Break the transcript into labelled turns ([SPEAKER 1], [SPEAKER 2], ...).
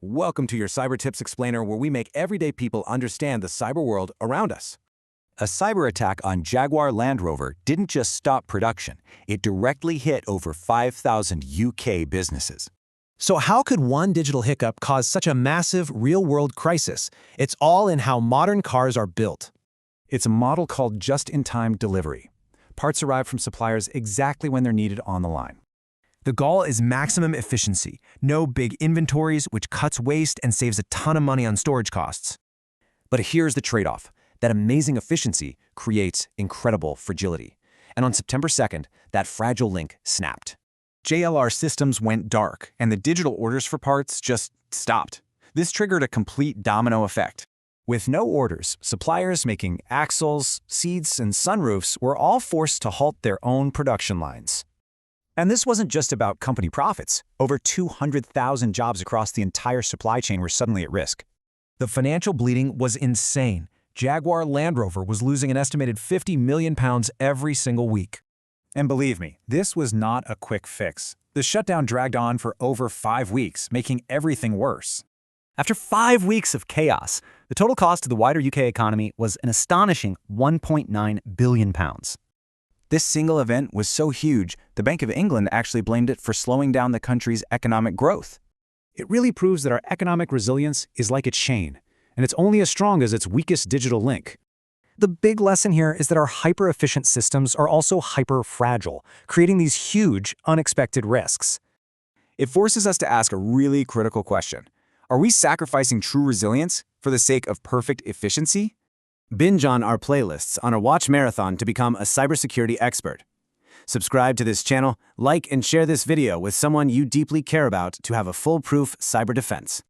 [SPEAKER 1] Welcome to your Cyber Tips Explainer, where we make everyday people understand the cyber world around us.
[SPEAKER 2] A cyber attack on Jaguar Land Rover didn't just stop production, it directly hit over 5,000 UK businesses.
[SPEAKER 3] So how could one digital hiccup cause such a massive, real-world crisis? It's all in how modern cars are built.
[SPEAKER 4] It's a model called just-in-time delivery. Parts arrive from suppliers exactly when they're needed on the line.
[SPEAKER 3] The goal is maximum efficiency, no big inventories, which cuts waste and saves a ton of money on storage costs.
[SPEAKER 5] But here's the trade-off. That amazing efficiency creates incredible fragility. And on September 2nd, that fragile link snapped.
[SPEAKER 4] JLR systems went dark, and the digital orders for parts just stopped. This triggered a complete domino effect. With no orders, suppliers making axles, seats, and sunroofs were all forced to halt their own production lines. And this wasn't just about company profits. Over 200,000 jobs across the entire supply chain were suddenly at risk.
[SPEAKER 3] The financial bleeding was insane. Jaguar Land Rover was losing an estimated £50 million every single week.
[SPEAKER 4] And believe me, this was not a quick fix. The shutdown dragged on for over 5 weeks, making everything worse.
[SPEAKER 6] After 5 weeks of chaos, the total cost to the wider UK economy was an astonishing £1.9 billion.
[SPEAKER 2] This single event was so huge, the Bank of England actually blamed it for slowing down the country's economic growth.
[SPEAKER 4] It really proves that our economic resilience is like a chain, and it's only as strong as its weakest digital link.
[SPEAKER 3] The big lesson here is that our hyper-efficient systems are also hyper-fragile, creating these huge, unexpected risks.
[SPEAKER 2] It forces us to ask a really critical question. Are we sacrificing true resilience for the sake of perfect efficiency?
[SPEAKER 1] Binge on our playlists on a watch marathon to become a cybersecurity expert. Subscribe to this channel, like and share this video with someone you deeply care about to have a foolproof cyber defense.